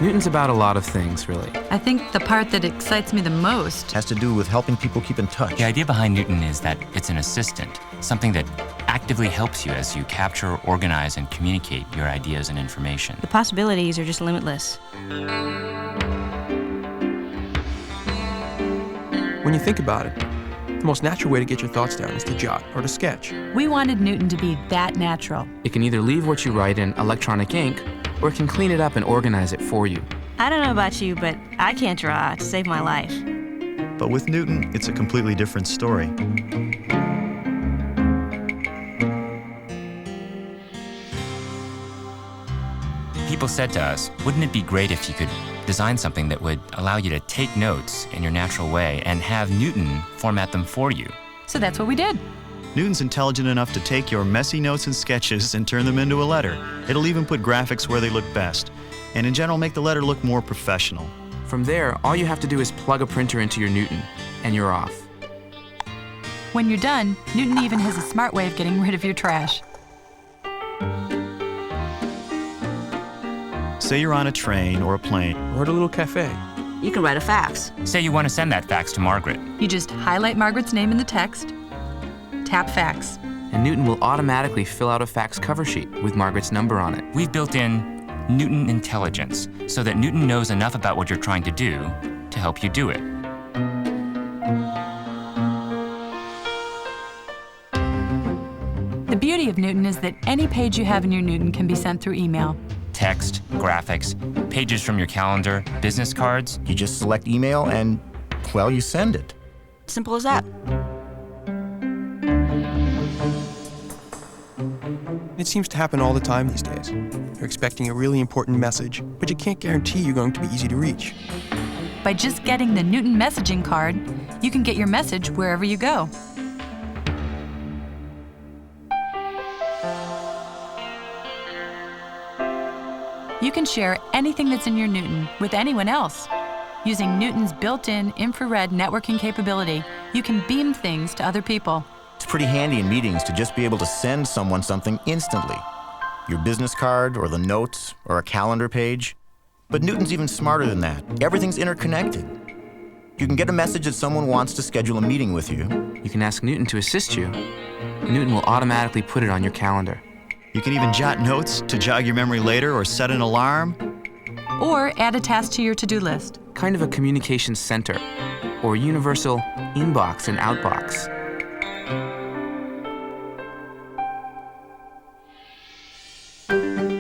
Newton's about a lot of things, really. I think the part that excites me the most Has to do with helping people keep in touch. The idea behind Newton is that it's an assistant, something that actively helps you as you capture, organize, and communicate your ideas and information. The possibilities are just limitless. When you think about it, the most natural way to get your thoughts down is to jot or to sketch. we wanted Newton to be that natural. It can either leave what you write in electronic ink, or it can clean it up and organize it for you. I don't know about you, but I can't draw to save my life. But with Newton, it's a completely different story. People said to us, wouldn't it be great if you could design something that would allow you to take notes in your natural way and have Newton format them for you? So that's what we did. Newton's intelligent enough to take your messy notes and sketches and turn them into a letter. It'll even put graphics where they look best, and in general make the letter look more professional. From there, all you have to do is plug a printer into your Newton, and you're off. When you're done, Newton even has a smart way of getting rid of your trash. Say you're on a train or a plane. Or at a little cafe. You can write a fax. Say you want to send that fax to Margaret. You just highlight Margaret's name in the text, tap fax. And Newton will automatically fill out a fax cover sheet with Margaret's number on it. We've built in Newton intelligence so that Newton knows enough about what you're trying to do to help you do it. The beauty of Newton is that any page you have in your Newton can be sent through email. Text, graphics, pages from your calendar, business cards. You just select email and, well, you send it. Simple as that. It seems to happen all the time these days. You're expecting a really important message, but you can't guarantee you're going to be easy to reach. By just getting the Newton messaging card, you can get your message wherever you go. You can share anything that's in your Newton with anyone else. Using Newton's built-in infrared networking capability, you can beam things to other people. It's pretty handy in meetings to just be able to send someone something instantly. Your business card, or the notes, or a calendar page. But Newton's even smarter than that. Everything's interconnected. You can get a message that someone wants to schedule a meeting with you. You can ask Newton to assist you. Newton will automatically put it on your calendar. You can even jot notes to jog your memory later or set an alarm. Or add a task to your to-do list. Kind of a communication center, or universal inbox and outbox.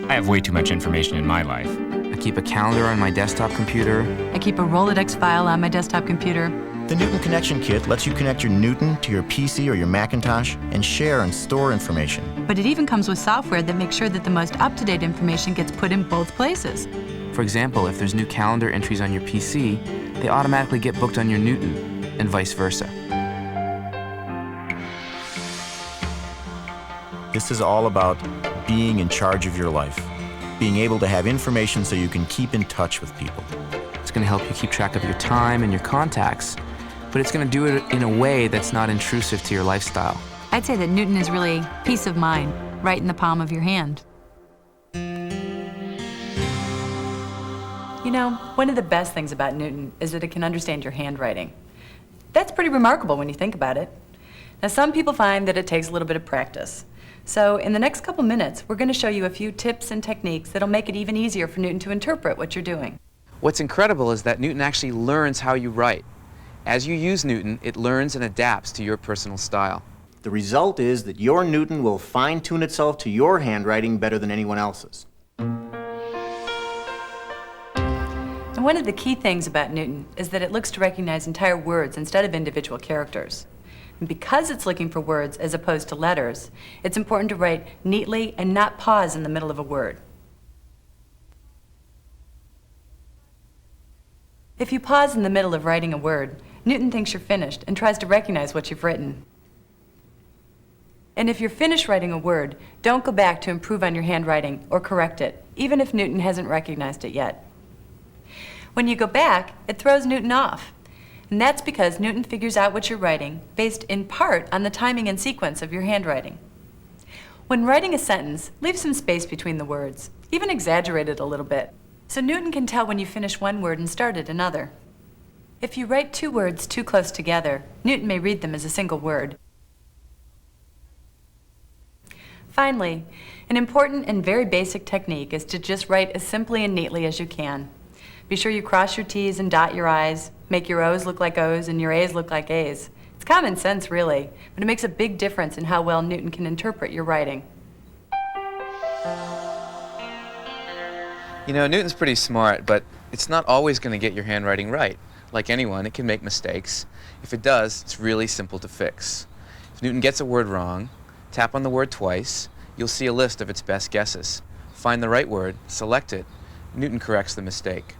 I have way too much information in my life. I keep a calendar on my desktop computer. I keep a Rolodex file on my desktop computer. The Newton Connection Kit lets you connect your Newton to your PC or your Macintosh and share and store information. But it even comes with software that makes sure that the most up-to-date information gets put in both places. For example, if there's new calendar entries on your PC, they automatically get booked on your Newton, and vice versa. This is all about being in charge of your life, being able to have information so you can keep in touch with people. It's going to help you keep track of your time and your contacts, but it's going to do it in a way that's not intrusive to your lifestyle. I'd say that Newton is really peace of mind, right in the palm of your hand. You know, one of the best things about Newton is that it can understand your handwriting. That's pretty remarkable when you think about it. Now, some people find that it takes a little bit of practice. So in the next couple minutes, we're going to show you a few tips and techniques that'll make it even easier for Newton to interpret what you're doing. What's incredible is that Newton actually learns how you write. As you use Newton, it learns and adapts to your personal style. The result is that your Newton will fine-tune itself to your handwriting better than anyone else's. And one of the key things about Newton is that it looks to recognize entire words instead of individual characters. And because it's looking for words as opposed to letters, it's important to write neatly and not pause in the middle of a word. If you pause in the middle of writing a word, Newton thinks you're finished and tries to recognize what you've written. And if you're finished writing a word, don't go back to improve on your handwriting or correct it, even if Newton hasn't recognized it yet. When you go back, it throws Newton off. And that's because Newton figures out what you're writing based in part on the timing and sequence of your handwriting. When writing a sentence, leave some space between the words, even exaggerate it a little bit. So Newton can tell when you finish one word and started another. If you write two words too close together, Newton may read them as a single word. Finally, an important and very basic technique is to just write as simply and neatly as you can. Be sure you cross your T's and dot your I's, make your O's look like O's and your A's look like A's. It's common sense, really, but it makes a big difference in how well Newton can interpret your writing. You know, Newton's pretty smart, but it's not always going to get your handwriting right. Like anyone, it can make mistakes. If it does, it's really simple to fix. If Newton gets a word wrong, tap on the word twice. You'll see a list of its best guesses. Find the right word, select it. Newton corrects the mistake.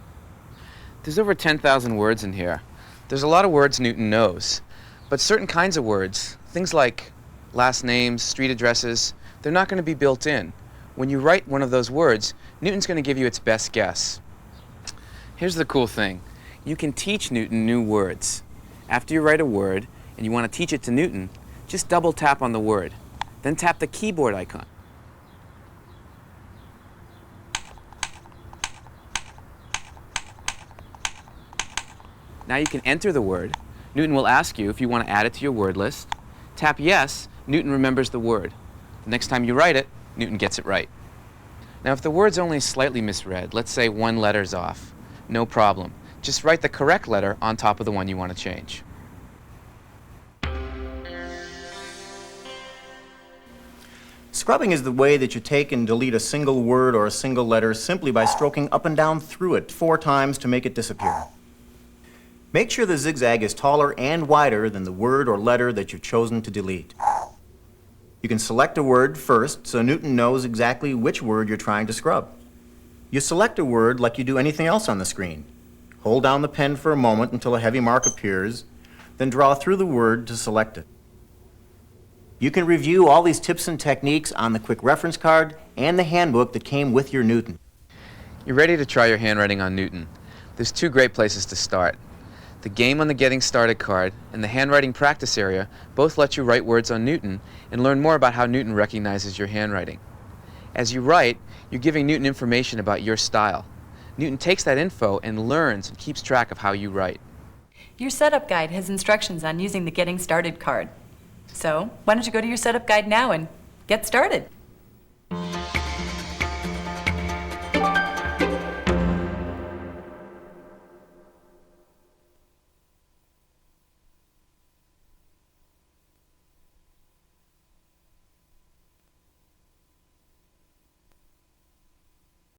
There's over 10,000 words in here. There's a lot of words Newton knows. But certain kinds of words, things like last names, street addresses, they're not going to be built in. When you write one of those words, Newton's going to give you its best guess. Here's the cool thing. You can teach Newton new words. After you write a word and you want to teach it to Newton, just double tap on the word. Then tap the keyboard icon. Now you can enter the word. Newton will ask you if you want to add it to your word list. Tap yes, Newton remembers the word. The next time you write it, Newton gets it right. Now if the word's only slightly misread, let's say one letter's off, no problem. Just write the correct letter on top of the one you want to change. Scrubbing is the way that you take and delete a single word or a single letter simply by stroking up and down through it 4 times to make it disappear. Make sure the zigzag is taller and wider than the word or letter that you've chosen to delete. You can select a word first so Newton knows exactly which word you're trying to scrub. You select a word like you do anything else on the screen. Hold down the pen for a moment until a heavy mark appears, then draw through the word to select it. You can review all these tips and techniques on the quick reference card and the handbook that came with your Newton. You're ready to try your handwriting on Newton. There's 2 great places to start. The game on the Getting Started card and the handwriting practice area both let you write words on Newton and learn more about how Newton recognizes your handwriting. As you write, you're giving Newton information about your style. Newton takes that info and learns and keeps track of how you write. Your setup guide has instructions on using the Getting Started card. So, why don't you go to your setup guide now and get started?